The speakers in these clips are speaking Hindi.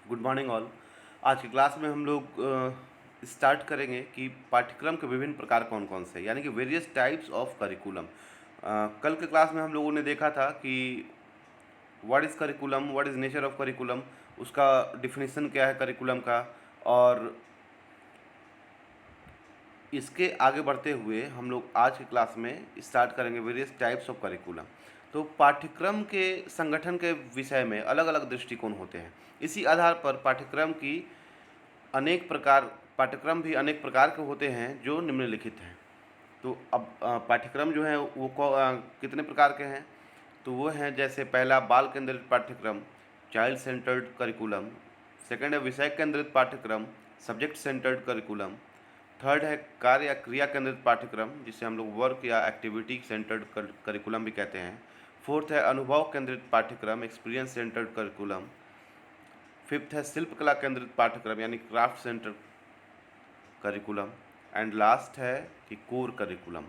Good morning all. आज की क्लास में हम लोग स्टार्ट करेंगे कि पाठ्यक्रम के विभिन्न प्रकार कौन कौन से, यानी कि वेरियस टाइप्स ऑफ करिकुलम। कल के क्लास में हम लोगों ने देखा था कि what is curriculum, what is nature of curriculum, उसका डिफिनीसन क्या है करिकुलम का। और इसके आगे बढ़ते हुए हम लोग आज की क्लास में स्टार्ट करेंगे वेरियस टाइप्स ऑफ करिकुलम। तो पाठ्यक्रम के संगठन के विषय में अलग अलग दृष्टिकोण होते हैं। इसी आधार पर पाठ्यक्रम भी अनेक प्रकार के होते हैं जो निम्नलिखित हैं। तो अब पाठ्यक्रम जो है वो कितने प्रकार के हैं, तो वो हैं जैसे पहला बाल केंद्रित पाठ्यक्रम, चाइल्ड सेंटर्ड करिकुलम। सेकंड है विषय केंद्रित पाठ्यक्रम, सब्जेक्ट सेंटर्ड करिकुलम। थर्ड है कार्य या क्रिया केंद्रित पाठ्यक्रम, जिसे हम लोग वर्क या एक्टिविटी सेंटर्ड करिकुलम भी कहते हैं। फोर्थ है अनुभव केंद्रित पाठ्यक्रम, एक्सपीरियंस सेंटर्ड करिकुलम। फिफ्थ है शिल्पकला केंद्रित पाठ्यक्रम यानी craft centre curriculum. And last है कि कोर करिकुलम।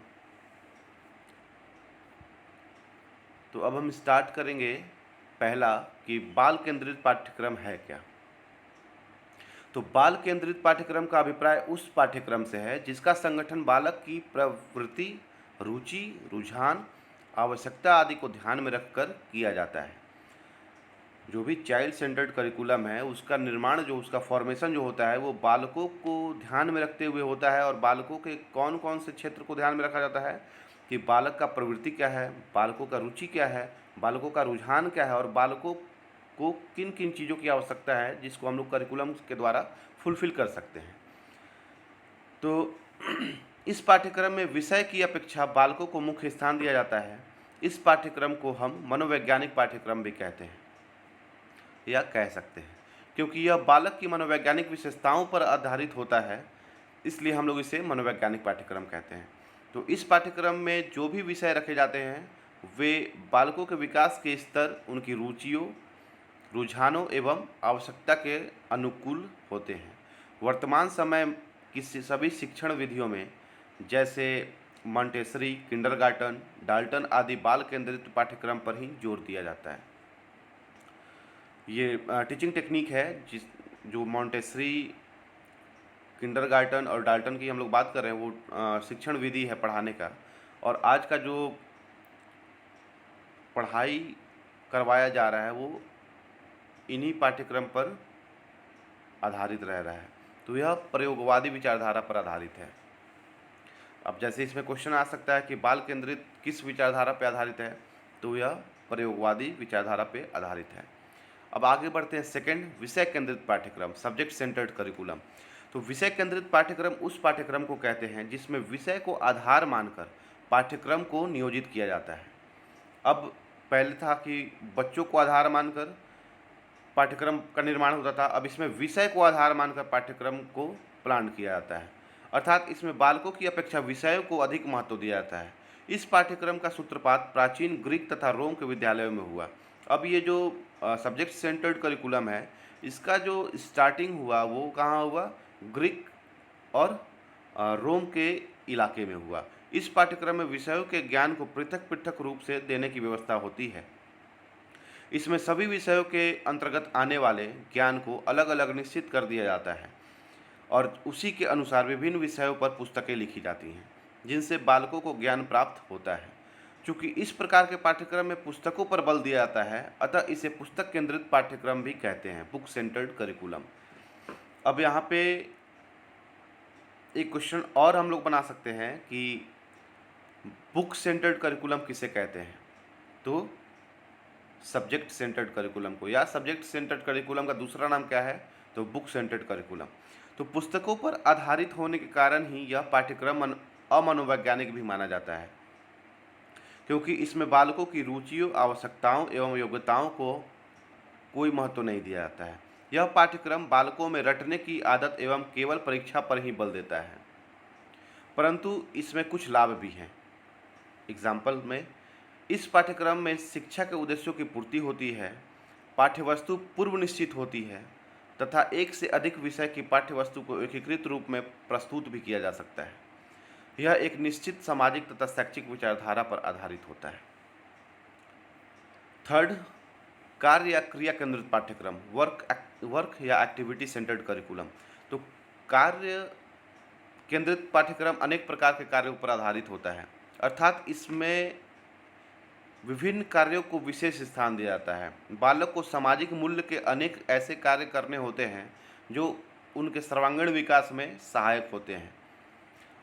तो अब हम स्टार्ट करेंगे पहला कि बाल केंद्रित पाठ्यक्रम है क्या। तो बाल केंद्रित पाठ्यक्रम का अभिप्राय उस पाठ्यक्रम से है जिसका संगठन बालक की प्रवृत्ति, रुचि, रुझान, आवश्यकता आदि को ध्यान में रखकर किया जाता है। जो भी चाइल्ड सेंटर्ड करिकुलम है उसका निर्माण, जो उसका फॉर्मेशन जो होता है वो बालकों को ध्यान में रखते हुए होता है। और बालकों के कौन कौन से क्षेत्र को ध्यान में रखा जाता है कि बालक का प्रवृत्ति क्या है, बालकों का रुचि क्या है, बालकों का रुझान क्या है, और बालकों को किन किन चीज़ों की आवश्यकता है जिसको हम लोग करिकुलम के द्वारा फुलफिल कर सकते हैं। तो इस पाठ्यक्रम में विषय की अपेक्षा बालकों को मुख्य स्थान दिया जाता है। इस पाठ्यक्रम को हम मनोवैज्ञानिक पाठ्यक्रम भी कहते हैं या कह सकते हैं, क्योंकि यह बालक की मनोवैज्ञानिक विशेषताओं पर आधारित होता है, इसलिए हम लोग इसे मनोवैज्ञानिक पाठ्यक्रम कहते हैं। तो इस पाठ्यक्रम में जो भी विषय रखे जाते हैं वे बालकों के विकास के स्तर, उनकी रुचियों, रुझानों एवं आवश्यकता के अनुकूल होते हैं। वर्तमान समय की सभी शिक्षण विधियों में जैसे मॉन्टेसरी, किंडरगार्टन, डाल्टन आदि बाल केंद्रित पाठ्यक्रम पर ही जोर दिया जाता है। ये टीचिंग टेक्निक है जो मॉन्टेसरी, किंडरगार्टन और डाल्टन की हम लोग बात कर रहे हैं, वो शिक्षण विधि है पढ़ाने का। और आज का जो पढ़ाई करवाया जा रहा है वो इन्हीं पाठ्यक्रम पर आधारित रह रहा है। तो यह प्रयोगवादी विचारधारा पर आधारित है। अब जैसे इसमें क्वेश्चन आ सकता है कि बाल केंद्रित किस विचारधारा पर आधारित है, तो यह प्रयोगवादी विचारधारा पर आधारित है। अब आगे बढ़ते हैं सेकंड, विषय केंद्रित पाठ्यक्रम, सब्जेक्ट सेंटर्ड करिकुलम। तो विषय केंद्रित पाठ्यक्रम उस पाठ्यक्रम को कहते हैं जिसमें विषय को आधार मानकर पाठ्यक्रम को नियोजित किया जाता है। अब पहले था कि बच्चों को आधार मानकर पाठ्यक्रम का निर्माण होता था, अब इसमें विषय को आधार मानकर पाठ्यक्रम को प्लान किया जाता है, अर्थात इसमें बालकों की अपेक्षा विषयों को अधिक महत्व दिया जाता है। इस पाठ्यक्रम का सूत्रपात प्राचीन ग्रीक तथा रोम के विद्यालयों में हुआ। अब ये जो सब्जेक्ट सेंटर्ड करिकुलम है, इसका जो स्टार्टिंग हुआ वो कहाँ हुआ, ग्रीक और रोम के इलाके में हुआ। इस पाठ्यक्रम में विषयों के ज्ञान को पृथक पृथक रूप से देने की व्यवस्था होती है। इसमें सभी विषयों के अंतर्गत आने वाले ज्ञान को अलग अलग निश्चित कर दिया जाता है और उसी के अनुसार विभिन्न विषयों पर पुस्तकें लिखी जाती हैं जिनसे बालकों को ज्ञान प्राप्त होता है। चूँकि इस प्रकार के पाठ्यक्रम में पुस्तकों पर बल दिया जाता है, अतः इसे पुस्तक केंद्रित पाठ्यक्रम भी कहते हैं, बुक सेंटर्ड करिकुलम। अब यहाँ पे एक क्वेश्चन और हम लोग बना सकते हैं कि बुक सेंटर्ड करिकुलम किसे कहते हैं, तो सब्जेक्ट सेंटर्ड करिकुलम को, या सब्जेक्ट सेंटर्ड करिकुलम का दूसरा नाम क्या है, तो बुक सेंटर्ड करिकुलम। तो पुस्तकों पर आधारित होने के कारण ही यह पाठ्यक्रम अमनोवैज्ञानिक भी माना जाता है, क्योंकि इसमें बालकों की रुचियों, आवश्यकताओं एवं योग्यताओं को कोई महत्व नहीं दिया जाता है। यह पाठ्यक्रम बालकों में रटने की आदत एवं केवल परीक्षा पर ही बल देता है, परंतु इसमें कुछ लाभ भी हैं। एग्जाम्पल में, इस पाठ्यक्रम में शिक्षा के उद्देश्यों की पूर्ति होती है, पाठ्यवस्तु पूर्व निश्चित होती है तथा एक से अधिक विषय की पाठ्यवस्तु को एकीकृत रूप में प्रस्तुत भी किया जा सकता है। यह एक निश्चित सामाजिक तथा शैक्षिक विचारधारा पर आधारित होता है। थर्ड, कार्य या क्रिया केंद्रित पाठ्यक्रम, वर्क या एक्टिविटी सेंटर्ड करिकुलम। तो कार्य केंद्रित पाठ्यक्रम अनेक प्रकार के कार्यों पर आधारित होता है, अर्थात इसमें विभिन्न कार्यों को विशेष स्थान दिया जाता है। बालक को सामाजिक मूल्य के अनेक ऐसे कार्य करने होते हैं जो उनके सर्वांगीण विकास में सहायक होते हैं।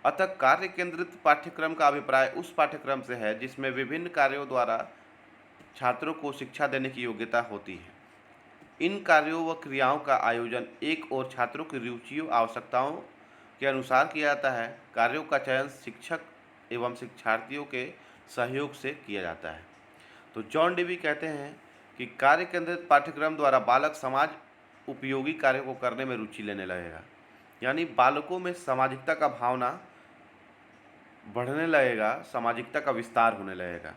अतः कार्य केंद्रित पाठ्यक्रम का अभिप्राय उस पाठ्यक्रम से है जिसमें विभिन्न कार्यों द्वारा छात्रों को शिक्षा देने की योग्यता होती है। इन कार्यों व क्रियाओं का आयोजन एक और छात्रों की रुचियों आवश्यकताओं के अनुसार किया जाता है। कार्यों का चयन शिक्षक एवं शिक्षार्थियों के सहयोग से किया जाता है। तो जॉन डेवी कहते हैं कि कार्य केंद्रित पाठ्यक्रम द्वारा बालक समाज उपयोगी कार्यों को करने में रुचि लेने लगेगा, यानी बालकों में सामाजिकता का भावना बढ़ने लगेगा, सामाजिकता का विस्तार होने लगेगा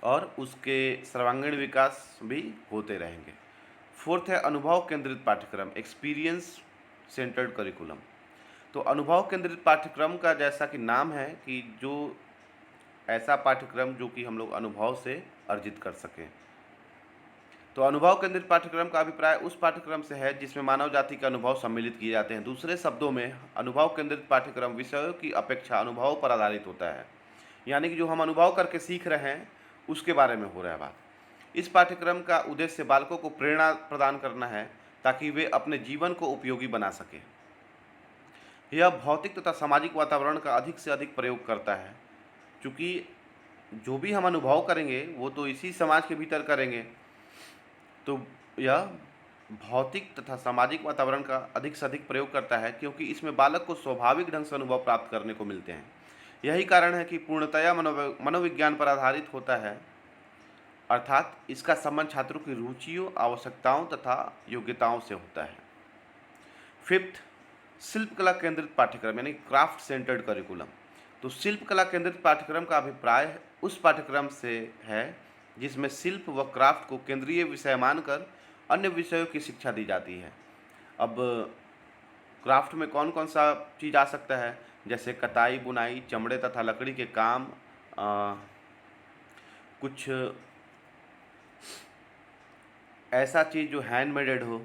और उसके सर्वांगीण विकास भी होते रहेंगे। फोर्थ है अनुभव केंद्रित पाठ्यक्रम, एक्सपीरियंस सेंटर्ड करिकुलम। तो अनुभव केंद्रित पाठ्यक्रम का जैसा कि नाम है कि जो ऐसा पाठ्यक्रम जो कि हम लोग अनुभव से अर्जित कर सकें। तो अनुभव केंद्रित पाठ्यक्रम का अभिप्राय उस पाठ्यक्रम से है जिसमें मानव जाति के अनुभव सम्मिलित किए जाते हैं। दूसरे शब्दों में अनुभव केंद्रित पाठ्यक्रम विषयों की अपेक्षा अनुभव पर आधारित होता है, यानी कि जो हम अनुभव करके सीख रहे हैं उसके बारे में हो रहा है बात। इस पाठ्यक्रम का उद्देश्य बालकों को प्रेरणा प्रदान करना है ताकि वे अपने जीवन को उपयोगी बना सकें। यह भौतिक तथा सामाजिक वातावरण का अधिक से अधिक प्रयोग करता है, क्योंकि जो भी हम अनुभव करेंगे वो तो इसी समाज के भीतर करेंगे। तो यह भौतिक तथा सामाजिक वातावरण का अधिक से अधिक प्रयोग करता है क्योंकि इसमें बालक को स्वाभाविक ढंग से अनुभव प्राप्त करने को मिलते हैं। यही कारण है कि पूर्णतया मनोविज्ञान पर आधारित होता है, अर्थात इसका संबंध छात्रों की रुचियों, आवश्यकताओं तथा योग्यताओं से होता है। फिफ्थ, शिल्पकला केंद्रित पाठ्यक्रम यानी क्राफ्ट सेंटर्ड करिकुलम। तो शिल्पकला केंद्रित पाठ्यक्रम का अभिप्राय उस पाठ्यक्रम से है जिसमें शिल्प व क्राफ्ट को केंद्रीय विषय मानकर अन्य विषयों की शिक्षा दी जाती है। अब क्राफ्ट में कौन कौन सा चीज़ आ सकता है, जैसे कताई, बुनाई, चमड़े तथा लकड़ी के काम, कुछ ऐसा चीज़ जो हैंडमेडेड हो,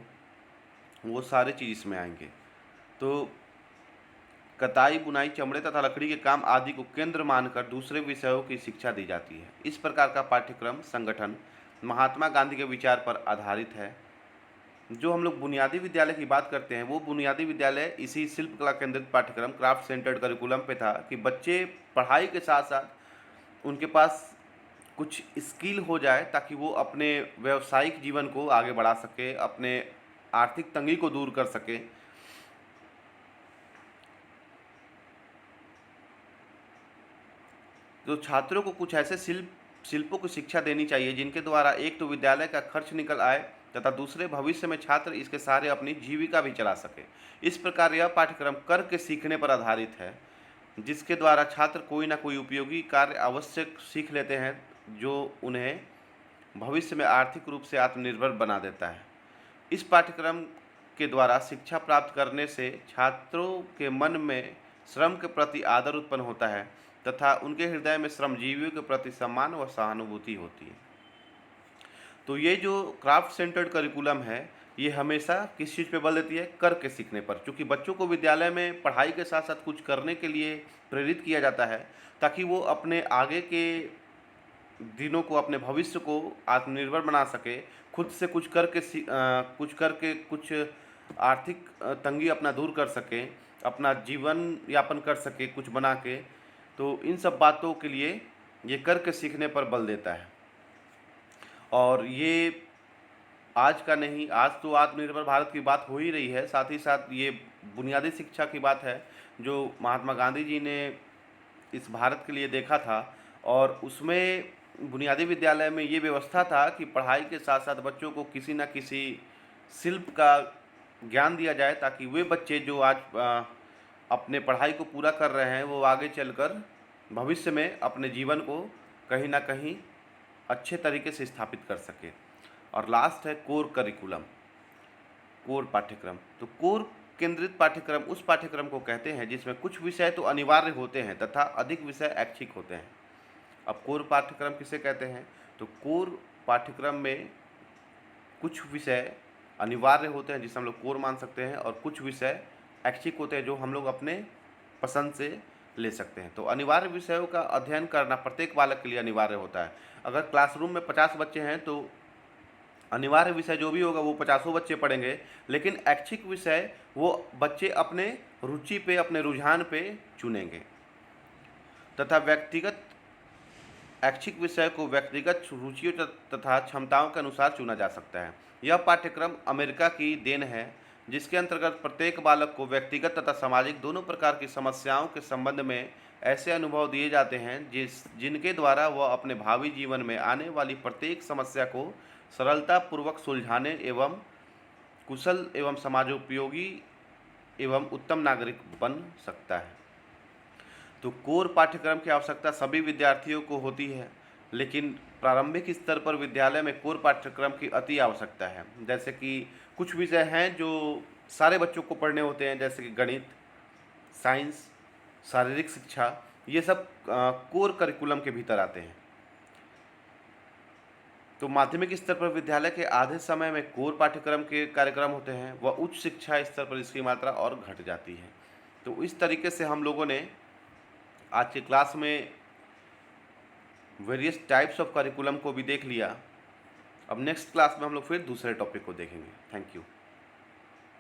वो सारे चीज़ इसमें आएंगे। तो कताई, बुनाई, चमड़े तथा लकड़ी के काम आदि को केंद्र मानकर दूसरे विषयों की शिक्षा दी जाती है। इस प्रकार का पाठ्यक्रम संगठन महात्मा गांधी के विचार पर आधारित है। जो हम लोग बुनियादी विद्यालय की बात करते हैं वो बुनियादी विद्यालय इसी शिल्पकला केंद्रित पाठ्यक्रम क्राफ्ट सेंटर्ड करिकुलम पे था कि बच्चे पढ़ाई के साथ साथ उनके पास कुछ स्किल हो जाए ताकि वो अपने व्यावसायिक जीवन को आगे बढ़ा सके, अपने आर्थिक तंगी को दूर कर सके। तो छात्रों को कुछ ऐसे शिल्पों की शिक्षा देनी चाहिए जिनके द्वारा एक तो विद्यालय का खर्च निकल आए तथा दूसरे भविष्य में छात्र इसके सहारे अपनी जीविका भी चला सके। इस प्रकार यह पाठ्यक्रम करके सीखने पर आधारित है, जिसके द्वारा छात्र कोई ना कोई उपयोगी कार्य अवश्य सीख लेते हैं जो उन्हें भविष्य में आर्थिक रूप से आत्मनिर्भर बना देता है। इस पाठ्यक्रम के द्वारा शिक्षा प्राप्त करने से छात्रों के मन में श्रम के प्रति आदर उत्पन्न होता है तथा उनके हृदय में श्रमजीवियों के प्रति सम्मान व सहानुभूति होती है। तो ये जो क्राफ्ट सेंटर्ड करिकुलम है ये हमेशा किस चीज़ पे बल देती है, करके सीखने पर। क्योंकि बच्चों को विद्यालय में पढ़ाई के साथ साथ कुछ करने के लिए प्रेरित किया जाता है ताकि वो अपने आगे के दिनों को, अपने भविष्य को आत्मनिर्भर बना सके, खुद से कुछ आर्थिक तंगी अपना दूर कर सके, अपना जीवन यापन कर सके कुछ बना के। तो इन सब बातों के लिए ये करके सीखने पर बल देता है। और ये आज का नहीं, आज तो आत्मनिर्भर भारत की बात हो ही रही है, साथ ही साथ ये बुनियादी शिक्षा की बात है जो महात्मा गांधी जी ने इस भारत के लिए देखा था। और उसमें बुनियादी विद्यालय में ये व्यवस्था था कि पढ़ाई के साथ साथ बच्चों को किसी न किसी शिल्प का ज्ञान दिया जाए ताकि वे बच्चे जो आज अपने पढ़ाई को पूरा कर रहे हैं वो आगे चलकर भविष्य में अपने जीवन को कहीं ना कहीं अच्छे तरीके से स्थापित कर सके। और लास्ट है कोर करिकुलम, कोर पाठ्यक्रम। तो कोर केंद्रित पाठ्यक्रम उस पाठ्यक्रम को कहते हैं जिसमें कुछ विषय तो अनिवार्य होते हैं तथा अधिक विषय ऐच्छिक होते हैं। अब कोर पाठ्यक्रम किसे कहते हैं, तो कोर पाठ्यक्रम में कुछ विषय अनिवार्य होते हैं जिसे हम लोग कोर मान सकते हैं, और कुछ विषय ऐच्छिक होते हैं जो हम लोग अपने पसंद से ले सकते हैं। तो अनिवार्य विषयों का अध्ययन करना प्रत्येक बालक के लिए अनिवार्य होता है। अगर क्लासरूम में 50 बच्चे हैं तो अनिवार्य विषय जो भी होगा वो 50 बच्चे पढ़ेंगे, लेकिन ऐच्छिक विषय वो बच्चे अपने रुचि पे, अपने रुझान पे चुनेंगे, तथा व्यक्तिगत ऐच्छिक विषय को व्यक्तिगत रुचियों तथा क्षमताओं के अनुसार चुना जा सकता है। यह पाठ्यक्रम अमेरिका की देन है, जिसके अंतर्गत प्रत्येक बालक को व्यक्तिगत तथा सामाजिक दोनों प्रकार की समस्याओं के संबंध में ऐसे अनुभव दिए जाते हैं जिनके द्वारा वह अपने भावी जीवन में आने वाली प्रत्येक समस्या को सरलतापूर्वक सुलझाने एवं कुशल एवं समाजोपयोगी एवं उत्तम नागरिक बन सकता है। तो कोर पाठ्यक्रम की आवश्यकता सभी विद्यार्थियों को होती है, लेकिन प्रारंभिक स्तर पर विद्यालय में कोर पाठ्यक्रम की अति आवश्यकता है। जैसे कि कुछ विषय हैं जो सारे बच्चों को पढ़ने होते हैं, जैसे कि गणित, साइंस, शारीरिक शिक्षा, ये सब कोर करिकुलम के भीतर आते हैं। तो माध्यमिक स्तर पर विद्यालय के आधे समय में कोर पाठ्यक्रम के कार्यक्रम होते हैं, व उच्च शिक्षा स्तर पर इसकी मात्रा और घट जाती है। तो इस तरीके से हम लोगों ने आज के क्लास में वेरियस टाइप्स ऑफ करिकुलम को भी देख लिया। अब नेक्स्ट क्लास में हम लोग फिर दूसरे टॉपिक को देखेंगे। Thank you.